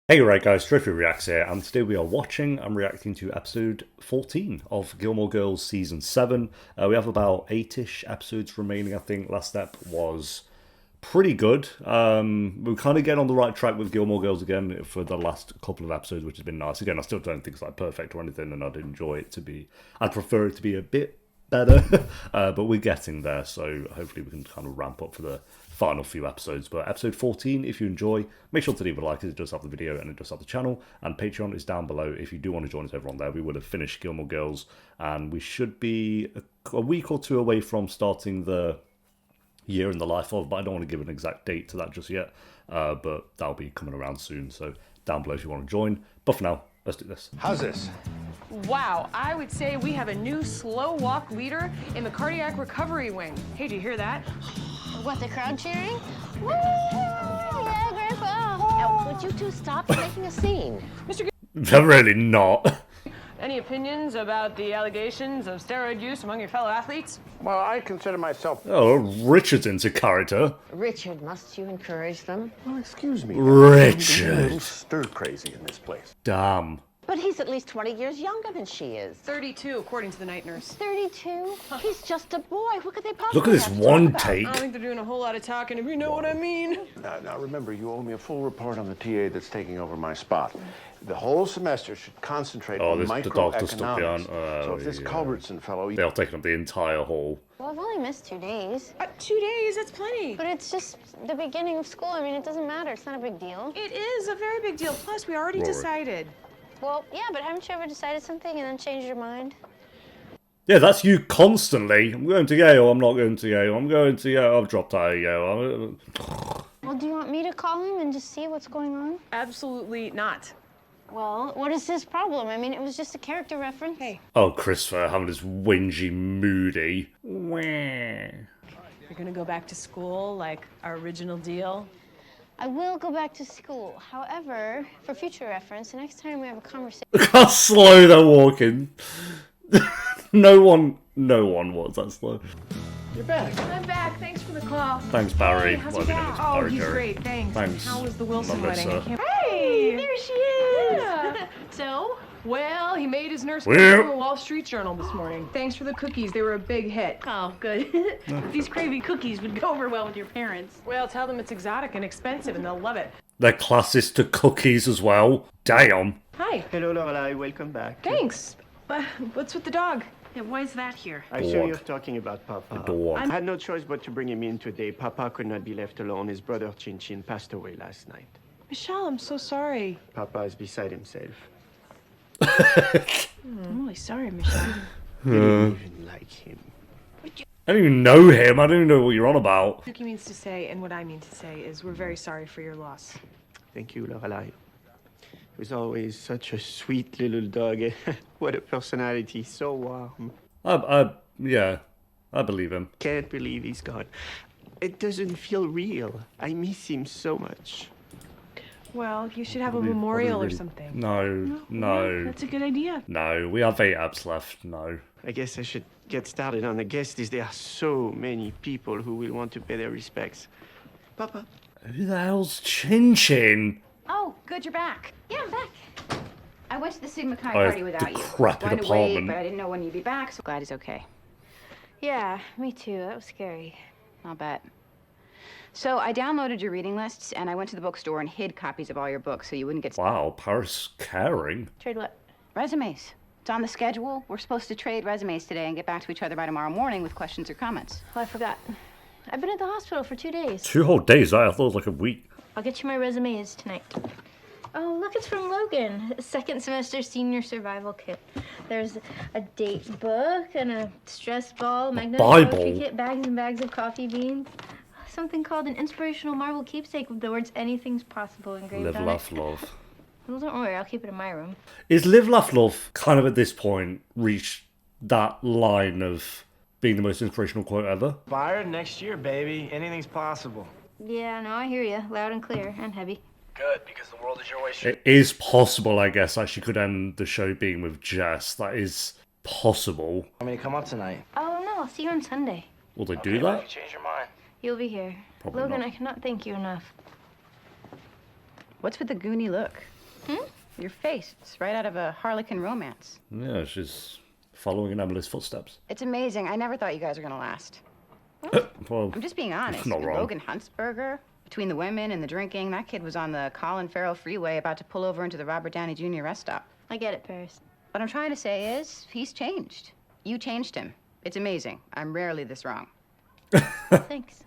Hey right guys, Trophy Reacts here, and today we are watching and reacting to episode 14 of Gilmore Girls Season 7. We have about 8-ish episodes remaining, I think. Last step was pretty good. We're kind of getting on the right track with Gilmore Girls again for the last couple of episodes, which has been nice. Again, I still don't think it's like perfect or anything, and I'd enjoy it to be... I'd prefer it to be a bit better, but we're getting there, so hopefully we can kind of ramp up for the final few episodes. But episode 14, if you enjoy, make sure to leave a like, as it does have the video and it does have the channel, and Patreon is down below if you do want to join us over on there. We would have finished Gilmore Girls, and we should be a week or two away from starting the year in the life of, but I don't want to give an exact date to that just yet, but that'll be coming around soon, so down below if you want to join. But for now, let's do this. How's this? Wow, I would say we have a new slow walk leader in the cardiac recovery wing. Hey, do you hear that? What, the crowd cheering? Woo! Yeah, Grandpa! Now, would you two stop making a scene? Mr. They're really not. Any opinions about the allegations of steroid use among your fellow athletes? Well, I consider myself... Oh, Richard's into character. Richard, must you encourage them? Well, excuse me. Richard. I'm a little stir-crazy in this place. Damn. But he's at least 20 years younger than she is. 32, according to the night nurse. 32? He's just a boy. What could they possibly Look at this have to talk one about? take. I don't think they're doing a whole lot of talking, if you know what I mean. Now, remember, you owe me a full report on the TA that's taking over my spot. The whole semester should concentrate on The doctor stuff behind. microeconomics. So if this Culbertson fellow... They'll take up the entire hall. Well, I've only missed 2 days. 2 days, that's plenty. But it's just the beginning of school. I mean, it doesn't matter. It's not a big deal. It is a very big deal. Plus, we already Rory. decided. Well, yeah, but haven't you ever decided something and then changed your mind? Yeah, that's you constantly. I'm going to Yale, I'm not going to Yale. I'm going to Yale, I've dropped out of Yale. Well, do you want me to call him and just see what's going on? Absolutely not. Well, what is his problem? I mean, it was just a character reference. Hey, Oh, Christopher, having this whingy, moody. Wah. you're gonna go back to school like our original deal? I will go back to school. However, for future reference, the next time we have a conversation... Look how slow they're walking. No one wants that slow. You're back. I'm back. Thanks for the call. Thanks, Barry. Hey, how's Well, your we know dad? it's Oh, Barry he's Jerry. great. Thanks. Thanks, How was the Wilson Melissa. wedding? Hey, there she is! Yeah. So? Well, he made his nurse Well. come to a Wall Street Journal this morning. Thanks for the cookies. They were a big hit. Oh, good. These craving cookies would go over well with your parents. Well, tell them it's exotic and expensive, and they'll love it. They're classes to cookies as well. Damn. Hi. Hello, Lorelai. Welcome back. Thanks. What's with the dog? Yeah, why is that here? I Dog. saw you're talking about Papa. Dog. I had no choice but to bring him in today. Papa could not be left alone. His brother Chin Chin passed away last night. Michelle, I'm so sorry. Papa is beside himself. I'm really sorry, Michelle. I didn't even like him. I don't even know him. I don't even know what you're on about. What he means to say and what I mean to say is we're very sorry for your loss. Thank you, Lorelai. He was always such a sweet little dog. What a personality. So warm. Yeah, I believe him. Can't believe he's gone. It doesn't feel real. I miss him so much. Well, you should have a Probably memorial or really- something. No. That's a good idea. No, we have 8 apps left. No. I guess I should get started on the guest list. There are so many people who will want to pay their respects. Papa. Who the hell's Chin Chin? Oh, good, you're back. Yeah, I'm back. I went to the Sigma Chi Oh, party the without you. decrepit Wanted to wait, apartment. but I didn't know when you'd be back, so glad he's okay. Yeah, me too. That was scary. I'll bet. So I downloaded your reading lists, and I went to the bookstore and hid copies of all your books so you wouldn't get Wow, Paris caring. Trade what? resumes. It's on the schedule. We're supposed to trade resumes today and get back to each other by tomorrow morning with questions or comments. Oh, I forgot. I've been at the hospital for 2 days. 2 whole days, I thought it was like a week. I'll get you my resumes tonight. Oh, look, it's from Logan. Second semester senior survival kit. There's a date book and a stress ball, magnetic Bible. poetry kit, bags and bags of coffee beans. Something called an inspirational marble keepsake with the words "anything's possible" engraved Live, on laugh, it. love. Well, don't worry, I'll keep it in my room. Is Live, Laugh, Love kind of at this point reached that line of being the most inspirational quote ever? Byron, next year, baby. Anything's possible. Yeah, no, I hear you, loud and clear and heavy. Good, because the world is your oyster. It is possible, I guess, that she could end the show being with Jess. That is possible. Want me to come up tonight? Oh no, I'll see you on Sunday. Will they Okay, do well, that? if you change your mind. You'll be here. Probably Logan, not. I cannot thank you enough. What's with the goony look? Your face. It's right out of a Harlequin romance. Yeah, she's following in Emily's footsteps. It's amazing. I never thought you guys were gonna last. Well, I'm just being honest. not wrong. Logan Huntsberger, between the women and the drinking, that kid was on the Colin Farrell freeway about to pull over into the Robert Downey Jr. rest stop. I get it, Paris. What I'm trying to say is, he's changed. You changed him. It's amazing. I'm rarely this wrong. Thanks.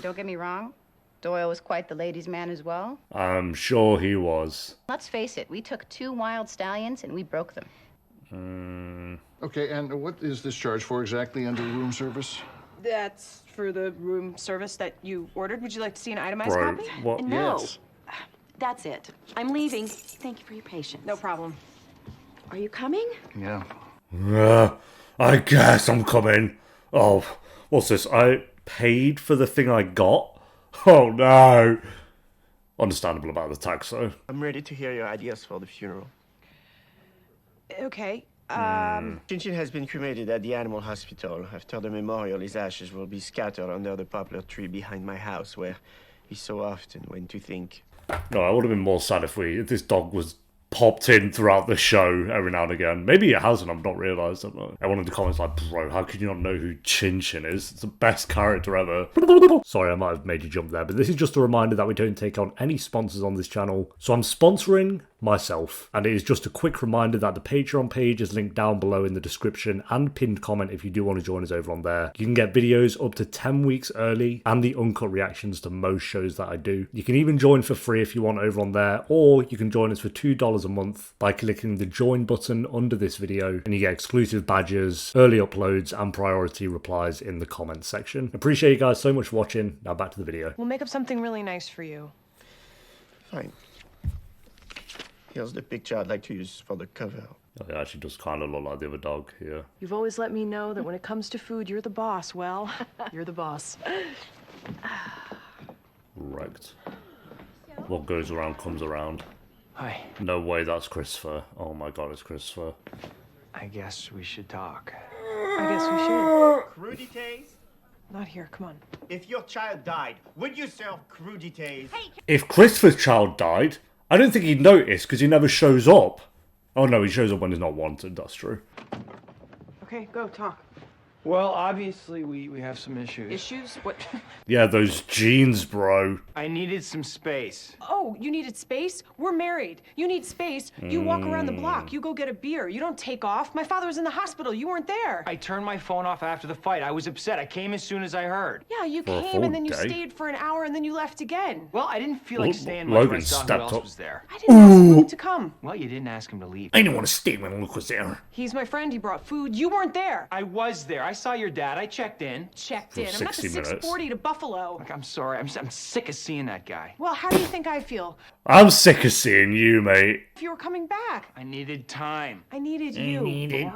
Don't get me wrong. Doyle was quite the ladies' man as well. I'm sure he was. Let's face it, we took 2 wild stallions and we broke them. Okay, and what is this charge for exactly under room service? That's for the room service that you ordered. Would you like to see an itemized Bro, copy? what? No. Yes. That's it. I'm leaving. Thank you for your patience. No problem. Are you coming? Yeah. I guess I'm coming. Oh, what's this? I paid for the thing I got? Oh no. Understandable about the tax, though. I'm ready to hear your ideas for the funeral. Okay. Chin has been cremated at the animal hospital. After the memorial, his ashes will be scattered under the poplar tree behind my house, where he so often went to think. No, I would have been more sad if this dog was popped in throughout the show every now and again. Maybe it hasn't, I've not realised. Everyone in the comments like, bro, how could you not know who Chin Chin is? It's the best character ever. Sorry, I might have made you jump there, but this is just a reminder that we don't take on any sponsors on this channel. So I'm sponsoring myself, and it is just a quick reminder that the Patreon page is linked down below in the description and pinned comment if you do want to join us over on there. You can get videos up to 10 weeks early and the uncut reactions to most shows that I do. You can even join for free if you want over on there, or you can join us for $2 a month by clicking the join button under this video, and you get exclusive badges, early uploads, and priority replies in the comments section. Appreciate you guys so much for watching. Now back to the video. We'll make up something really nice for you. Fine. Here's the picture I'd like to use for the cover. Oh, it actually does kind of look like the other dog here. You've always let me know that when it comes to food, you're the boss. Well, you're the boss. Right. What goes around comes around. Hi. No way that's Christopher. Oh my god, it's Christopher. I guess we should talk. I guess we should. Crudités? Not here, come on. If your child died, would you serve crudités? If Christopher's child died, I don't think he'd notice because he never shows up. Oh no, he shows up when he's not wanted, that's true. Okay, go, talk. Well, obviously we have some issues. Issues? What? Yeah, those jeans, bro. I needed some space. Oh, you needed space? We're married. You need space. You walk around the block. You go get a beer. You don't take off. My father was in the hospital. You weren't there. I turned my phone off after the fight. I was upset. I came as soon as I heard. Yeah, you For a came full and then you day? stayed for an hour and then you left again. Well, I didn't feel like staying much Logan when I saw who stepped else up. was there. I didn't ask him to come. Well, you didn't ask him to leave. I didn't want to stay when Luke was there. He's my friend. He brought food. You weren't there. I was there. I saw your dad. I checked in. Checked For in. I'm not the 60 minutes. 640 to Buffalo. Look, I'm sorry. I'm sick of seeing that guy. Well, how do you think I feel? I'm sick of seeing you, mate. If you were coming back, I needed time. I needed you.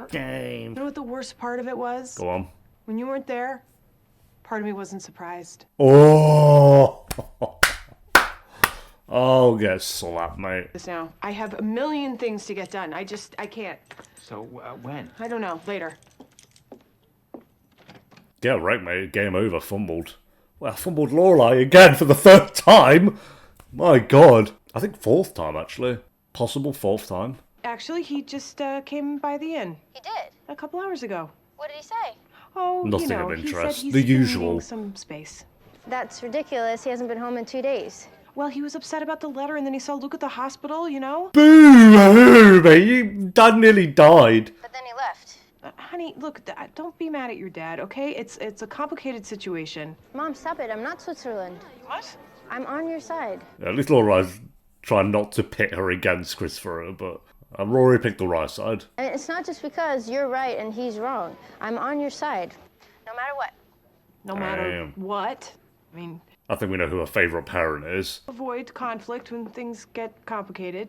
time. You know what the worst part of it was? Go on. When you weren't there, part of me wasn't surprised. Oh. I'll get slapped, mate. This now. I have a million things to get done. I can't. So, when? I don't know. Later. Yeah, right, mate. Game over. Fumbled. Well, I fumbled Lorelai again for the 3rd time. My god. I think 4th time, actually. Possible 4th time. Actually, he just came by the inn He did. a couple hours ago. What did he say? Oh, Nothing you know, of he said interest. he's The been usual. needing some space. That's ridiculous. He hasn't been home in 2 days. Well, he was upset about the letter, and then he saw Luke at the hospital, you know? Boo-hoo, mate. Your dad nearly died. But then he left. Honey, look, don't be mad at your dad, okay? It's a complicated situation. Mom, stop it. I'm not Switzerland. What? I'm on your side. Yeah, at least Lorelai's trying not to pit her against Christopher, but Rory picked the right side. And it's not just because you're right and he's wrong. I'm on your side. No matter what. No matter Damn. what. I mean, I think we know who her favourite parent is. avoid conflict when things get complicated.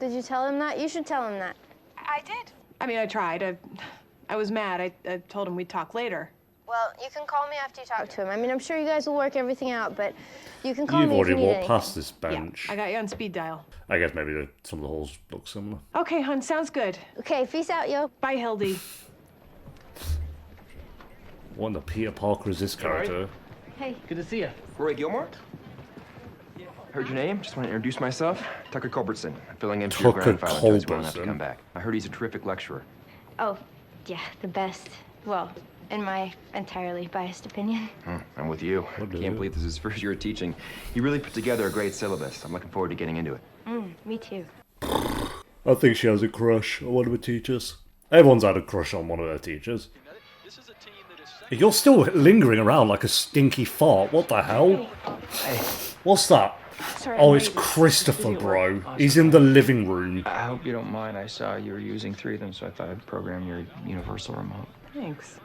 Did you tell him that? You should tell him that. I did. I mean, I tried. I was mad. I told him we'd talk later. Well, you can call me after you talk to him. I mean, I'm sure you guys will work everything out, but you can call You've me if already you need walked anything. past this bench. Yeah, I got you on speed dial. I guess maybe some of the halls look similar. Okay, hun, sounds good. Okay, peace out, yo. Bye, Hildy. What in the Peter Parker is this character? Hey. Good to see you. Rory Gilmore? Heard your name. Just want to introduce myself. Tucker Culbertson. I'm filling in for your Tucker grandfather until he's well enough to Culbertson. come back. I heard he's a terrific lecturer. Oh, yeah, the best. Well, in my entirely biased opinion. I'm with you. What Can't believe this is his first year of teaching. He really put together a great syllabus. I'm looking forward to getting into it. Me too. I think she has a crush on one of her teachers. Everyone's had a crush on one of her teachers. You're still lingering around like a stinky fart. What the hell? What's that? Sorry, Oh, I'm it's late. Christopher, bro. He's in the living room. I hope you don't mind. I saw you were using 3 of them, so I thought I'd program your universal remote. Thanks. Do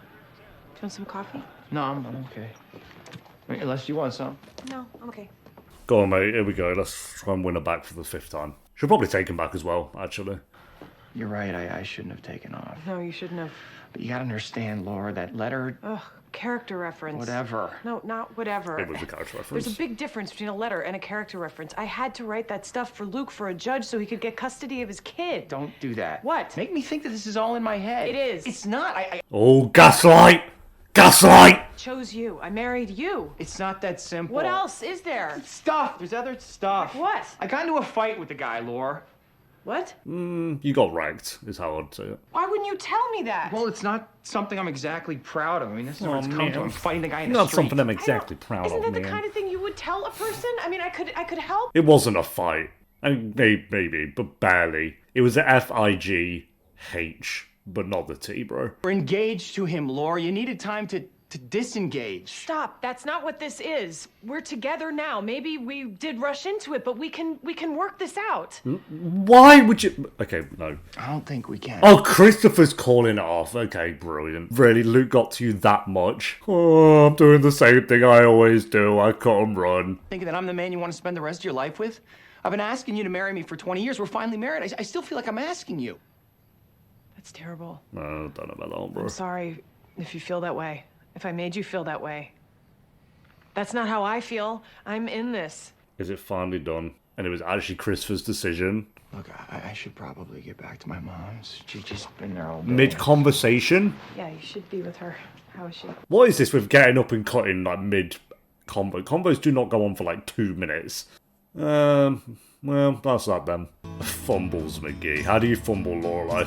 you want some coffee? No, I'm okay. I mean, unless you want some. No, I'm okay. Go on, mate. Here we go. Let's try and win her back for the 5th time. She'll probably take him back as well, actually. You're right. I shouldn't have taken off. No, you shouldn't have. But you gotta understand, Laura, that letter... Ugh, character reference. Whatever. No, not whatever. It was a character reference. There's a big difference between a letter and a character reference. I had to write that stuff for Luke for a judge so he could get custody of his kid. Don't do that. What? Make me think that this is all in my head. It is. It's not. Oh, gaslight! Gaslight! Chose you. I married you. It's not that simple. What else is there? Stuff. There's other stuff. What? I got into a fight with the guy, Laura. What? You got ranked, is how I'd say it. Why wouldn't you tell me that? Well, it's not something I'm exactly proud of. I mean, this is what it's come to. I'm fighting the guy in the Not street. something I'm exactly proud Isn't of, that the man. kind of thing you would tell a person? I mean, I could help. It wasn't a fight. I mean, maybe, but barely. It was a F-I-G-H, but not the T, bro. We're engaged to him, Laura. You needed time to disengage. Stop. That's not what this is. We're together now. Maybe we did rush into it, but we can work this out. Why would you... Okay, no. I don't think we can. Oh, Christopher's calling it off. Okay, brilliant. Really, Luke got to you that much? Oh, I'm doing the same thing I always do. I cut and run. Thinking that I'm the man you want to spend the rest of your life with? I've been asking you to marry me for 20 years. We're finally married. I still feel like I'm asking you. That's terrible. No, I don't know about that one, bro. I'm sorry if you feel that way. If I made you feel that way. That's not how I feel. I'm in this. Is it finally done? And it was actually Christopher's decision. Look, I should probably get back to my mom's. She's just been there all day. Mid-conversation? Yeah, you should be with her. How is she? What is this with getting up and cutting, like, mid-combo? Combos do not go on for, like, 2 minutes. Well, that's that then. Fumbles, McGee. How do you fumble Lorelai?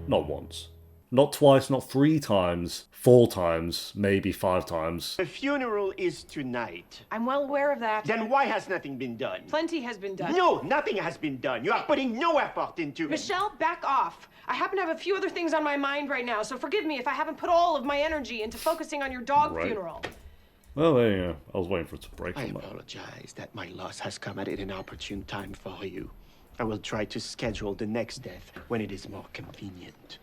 Not once. Not twice, not 3 times. 4 times, maybe 5 times. The funeral is tonight. I'm well aware of that. Then why has nothing been done? Plenty has been done. No, nothing has been done. You are putting no effort into it. Michelle, back off. I happen to have a few other things on my mind right now, so forgive me if I haven't put all of my energy into focusing on your dog funeral. Well, there you go. I was waiting for it to break I on that. apologize that my loss has come at an inopportune time for you. I will try to schedule the next death when it is more convenient.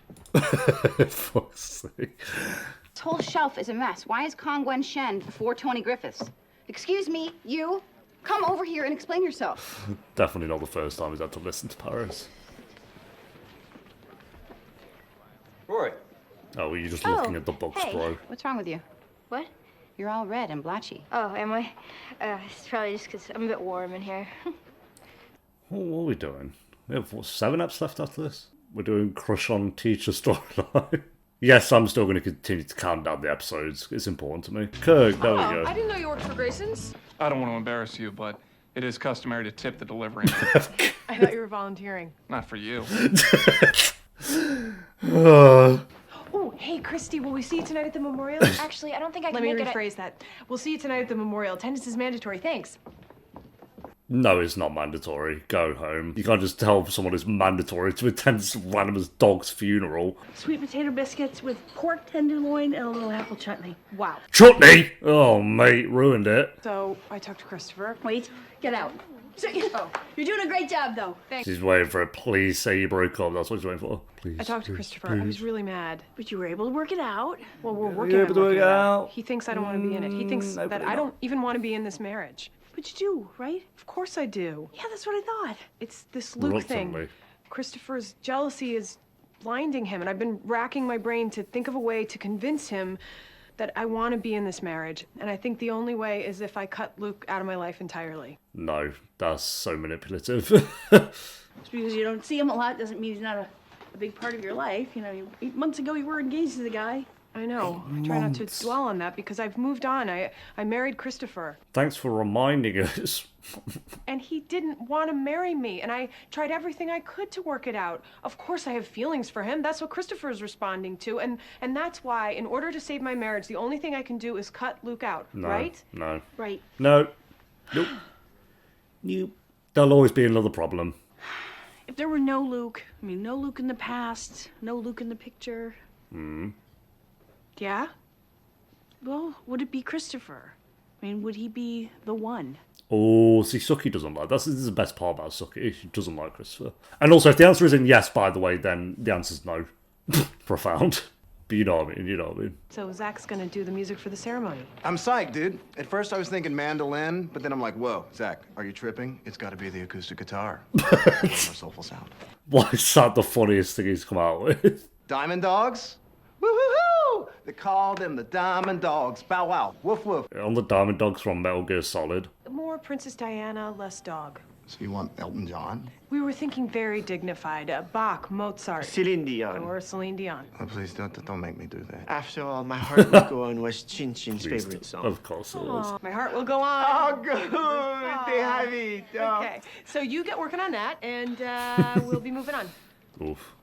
Fuck's sake. This whole shelf is a mess. Why is Kong Gwen Shen before Tony Griffiths? Excuse me, you. Come over here and explain yourself. Definitely not the first time he's had to listen to Paris. Rory. Oh, you're just looking at the books, hey. bro. What's wrong with you? What? You're all red and blotchy. Oh, am I? It's probably just because I'm a bit warm in here. What are we doing? We have, 7 eps left after this? We're doing Crush on Teacher storyline. Yes, I'm still going to continue to count down the episodes. It's important to me. Kirk, there we go. I didn't know you worked for Grayson's. I don't want to embarrass you, but it is customary to tip the delivery. I thought you were volunteering. Not for you. Oh, hey, Christy, will we see you tonight at the memorial? Actually, I don't think I Let can me make it. rephrase that. We'll see you tonight at the memorial. Attendance is mandatory. Thanks. No, it's not mandatory. Go home. You can't just tell someone it's mandatory to attend some random dog's funeral. Sweet potato biscuits with pork tenderloin and a little apple chutney. Wow. Chutney! Oh, mate, ruined it. So, I talked to Christopher. Wait, get out. You're doing a great job, though. Thanks. She's waiting for it. Please say you broke up. That's what she's waiting for. Please. I talked to Christopher. I was really mad. But you were able to work it out. Well, we're working You on able to working work it it out. out? He thinks I don't want to be in it. He thinks that Nobody I not. don't even want to be in this marriage. But you do, right? Of course I do. Yeah, that's what I thought. It's this Luke thing. Reluctantly. Christopher's jealousy is blinding him, and I've been racking my brain to think of a way to convince him that I want to be in this marriage. And I think the only way is if I cut Luke out of my life entirely. No, that's so manipulative. Just because you don't see him a lot doesn't mean he's not a big part of your life. You know, 8 months ago you were engaged to the guy. I know. I try not to dwell on that because I've moved on. I married Christopher. Thanks for reminding us. And he didn't want to marry me, and I tried everything I could to work it out. Of course I have feelings for him. That's what Christopher's responding to, and that's why, in order to save my marriage, the only thing I can do is cut Luke out, right? No. Right. No. Nope. Nope. There'll always be another problem. If there were no Luke, no Luke in the past, no Luke in the picture. Yeah? Well, would it be Christopher? Would he be the one? Oh, see, Suki doesn't like. This is the best part about Suki. She doesn't like Christopher. And also, if the answer isn't yes, by the way, then the answer's no. Profound. But you know what I mean. So Zach's gonna do the music for the ceremony. I'm psyched, dude. At first I was thinking mandolin, but then I'm like, whoa, Zach, are you tripping? It's gotta be the acoustic guitar. More soulful sound. Why is that the funniest thing he's come out with? Diamond dogs? Woo-hoo-hoo! They call them the Diamond Dogs. Bow wow. Woof woof. On the Diamond Dogs from Metal Gear Solid. More Princess Diana, less dog. So you want Elton John? We were thinking very dignified. Bach, Mozart. Celine Dion. Or Celine Dion. Oh, please don't make me do that. After all, My Heart Will Go On was Chin Chin's favorite song. Of course it was. My heart will go on. Oh, good. Te habito. Okay, so you get working on that, and we'll be moving on. Oof.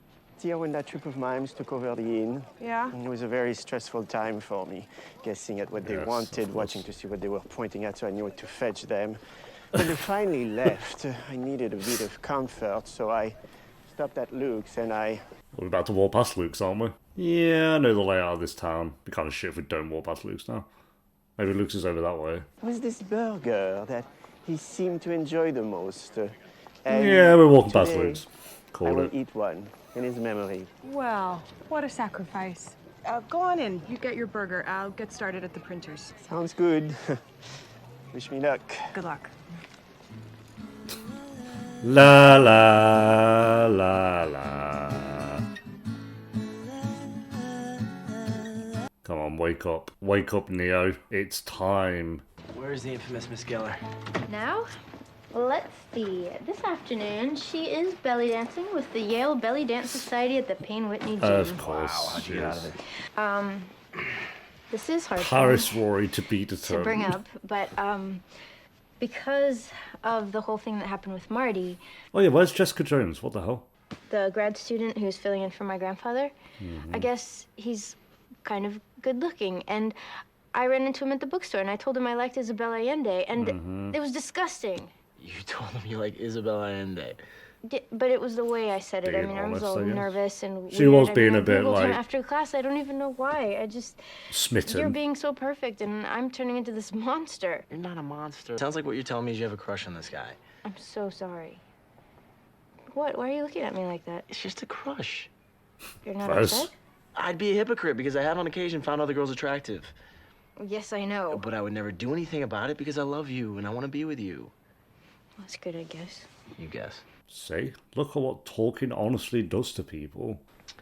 Dear, when that troop of mimes took over the inn, Yeah? it was a very stressful time for me, guessing at what they Yes, wanted, watching to see what they were pointing at, so I knew what to fetch them. When they finally left, I needed a bit of comfort, so I stopped at Luke's and We're about to walk past Luke's, aren't we? Yeah, I know the layout of this town. Be kind of shit if we don't walk past Luke's now. Maybe Luke's is over that way. It was this burger that he seemed to enjoy the most. And Yeah, we're walking past today, Luke's. I Called will it. eat one in his memory. Well, what a sacrifice. Go on in. You get your burger. I'll get started at the printers. Sounds good. Wish me luck. Good luck. La la la la. Come on, wake up. Wake up, Neo. It's time. Where's the infamous Miss Geller? Now, let's see. This afternoon, she is belly dancing with the Yale Belly Dance Society at the Payne Whitney Gym. Of course. Wow, how'd you get out of it? This is hard Paris Rory to be to determined. bring up, but because of the whole thing that happened with Marty, Oh yeah, where's Jessica Jones? What the hell? the grad student who's filling in for my grandfather, I guess he's kind of good looking, and I ran into him at the bookstore, and I told him I liked Isabel Allende, and it was disgusting. You told him you like Isabel Allende. But it was the way I said it. I Being mean, I was honest, all I guess. nervous and She weird. was being I a bit Googled him like- after class. I don't even know why. I just Smitten. You're being so perfect, and I'm turning into this monster. You're not a monster. Sounds like what you're telling me is you have a crush on this guy. I'm so sorry. What? Why are you looking at me like that? It's just a crush. You're not Fuzz. upset? I'd be a hypocrite because I have on occasion found other girls attractive. Yes, I know. But I would never do anything about it because I love you and I want to be with you. That's good, I guess. You guess. See? Look at what talking honestly does to people.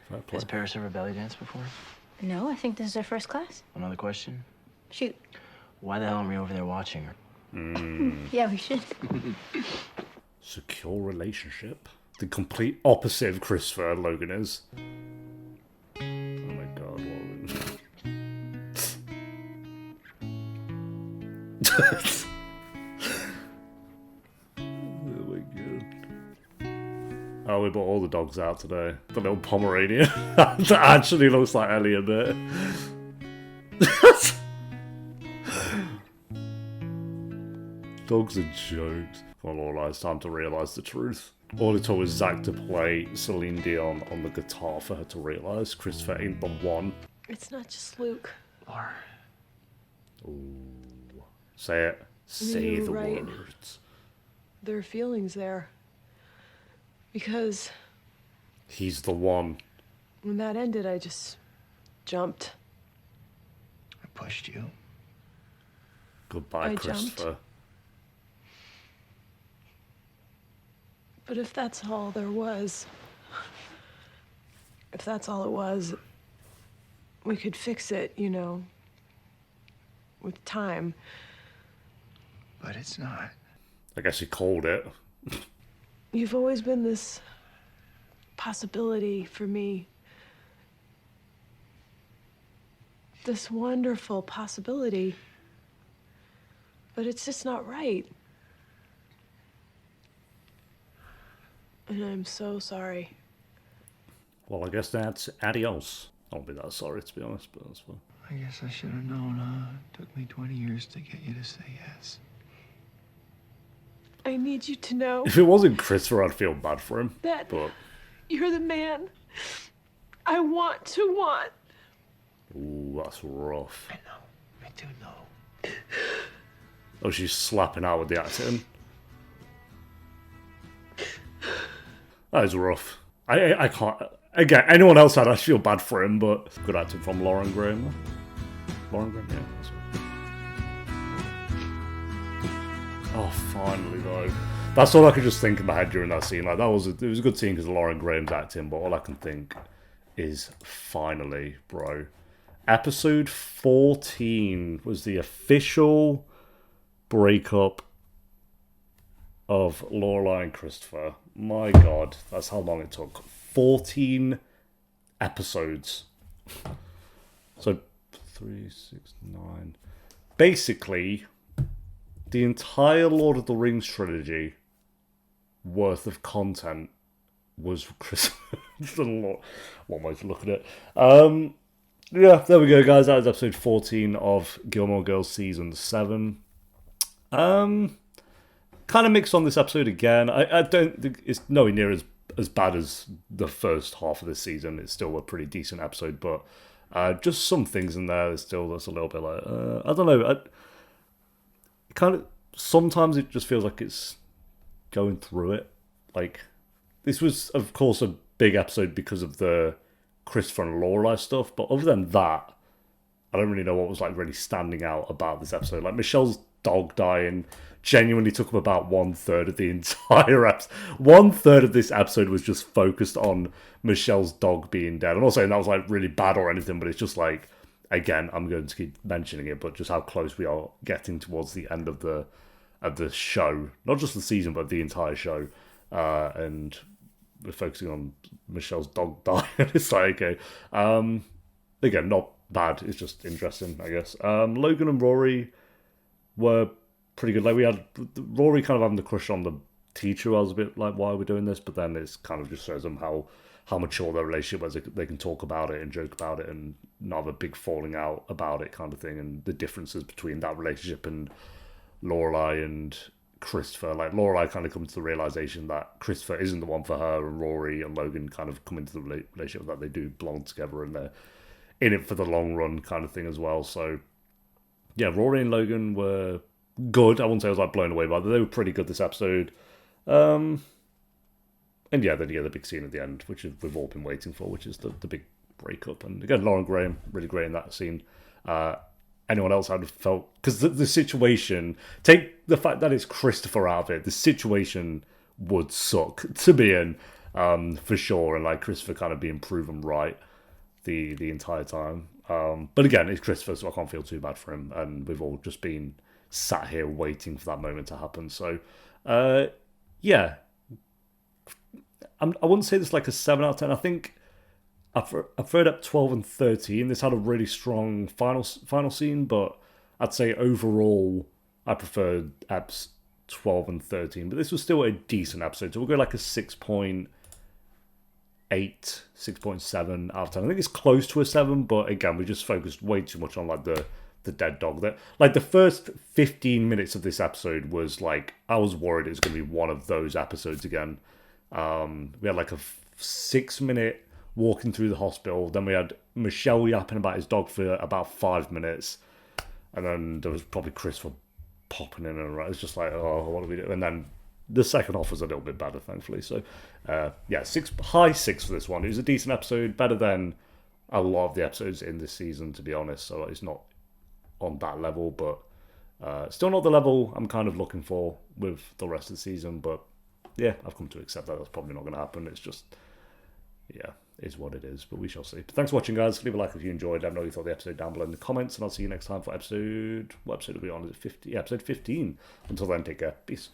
Fair play. Has Paris ever belly danced before? No, I think this is our first class. Another question? Shoot. Why the hell aren't we over there watching her? Yeah, we should. Secure relationship. The complete opposite of Christopher Logan is. Oh my god, what? Oh my god. Oh, we brought all the dogs out today. The little Pomeranian. That actually looks like Ellie a bit. Dogs are jokes. Well, Lorelai, it's time to realise the truth. All it took was Zach to play Celine Dion on the guitar for her to realise Christopher ain't the one. It's not just Luke. Laura. Ooh. Say it. Say You're the right. words. There are feelings there. Because He's the one. when that ended, I just jumped. I pushed you. Goodbye, I Christopher. jumped. But if that's all there was, if that's all it was, we could fix it, you know, with time. But it's not. I guess he called it. You've always been this possibility for me. this wonderful possibility, but it's just not right. And I'm so sorry. Well, I guess that's adios. I won't be that sorry, to be honest, but that's fine. I guess I should have known, huh? It took me 20 years to get you to say yes. I need you to know If it wasn't Christopher, I'd feel bad for him. that But you're the man I want to want. ooh, that's rough. I know. I do know. Oh, she's slapping out with the acting. That is rough. I can't. Again, anyone else I'd feel bad for him, but good acting from Lauren Graham. Lauren Graham, yeah. That's right. Oh, finally though. That's all I could just think in my head during that scene. Like it was a good scene because Lauren Graham's acting, but all I can think is finally, bro. Episode 14 was the official breakup of Lorelai and Christopher. My God, that's how long it took. 14 episodes. So 3, 6, 9. Basically, the entire Lord of the Rings trilogy worth of content was Christopher. Just a lot. One way to look at it. Yeah, there we go, guys. That was episode 14 of Gilmore Girls season 7. Kind of mixed on this episode again. I don't think it's nowhere near as bad as the first half of this season. It's still a pretty decent episode, but just some things in there that's a little bit like I don't know. Sometimes it just feels like it's going through it. Like this was, of course, a big episode because of the Christopher and Lorelai stuff, but other than that, I don't really know what was like really standing out about this episode. Like Michelle's dog dying genuinely took up about 1/3 of the entire episode. 1/3 of this episode was just focused on Michelle's dog being dead. I'm not saying that was like really bad or anything, but it's just like, again, I'm going to keep mentioning it, but just how close we are getting towards the end of the show, not just the season, but the entire show, and we're focusing on Michelle's dog dying. It's like, okay, again, not bad. It's just interesting, I guess. Logan and Rory were pretty good. Like we had Rory kind of having the crush on the teacher. I was a bit like, why are we doing this? But then it's kind of just shows them how mature their relationship was. They can talk about it and joke about it and not have a big falling out about it kind of thing. And the differences between that relationship and Lorelai and Christopher. Like Lorelai kind of comes to the realization that Christopher isn't the one for her, and Rory and Logan kind of come into the relationship that they do belong together and they're in it for the long run kind of thing as well. So yeah, Rory and Logan were good. I wouldn't say I was like blown away by them. They were pretty good this episode. And yeah, then the big scene at the end, which we've all been waiting for, which is the big breakup. And again, Lauren Graham, really great in that scene. Anyone else I'd have felt... Because the situation... Take the fact that it's Christopher out of it, the situation would suck to be in, for sure. And like Christopher kind of being proven right the entire time. But again, it's Christopher, so I can't feel too bad for him. And we've all just been sat here waiting for that moment to happen. So, yeah. I wouldn't say this like a 7 out of 10. I think I've heard up 12 and 13. This had a really strong final scene, but I'd say overall I preferred eps 12 and 13. But this was still a decent episode, so we'll go like a 6.8, 6.7 out of 10. I think it's close to a 7, but again, we just focused way too much on like the dead dog. That like the first 15 minutes of this episode was like, I was worried it was going to be one of those episodes again. We had like a 6-minute walking through the hospital. Then we had Michelle yapping about his dog for about 5 minutes. And then there was probably Christopher popping in and around. It's just like, oh, what do we do? And then the second half was a little bit better, thankfully. So, yeah, high 6 for this one. It was a decent episode, better than a lot of the episodes in this season, to be honest. So it's not on that level, but still not the level I'm kind of looking for with the rest of the season. But yeah, I've come to accept that that's probably not going to happen. It's just, yeah, is what it is, but we shall see. But thanks for watching, guys. Leave a like if you enjoyed. Let me know what you thought of the episode down below in the comments, and I'll see you next time for what episode are we on? Is it 50? Yeah, episode 15. Until then, take care. Peace.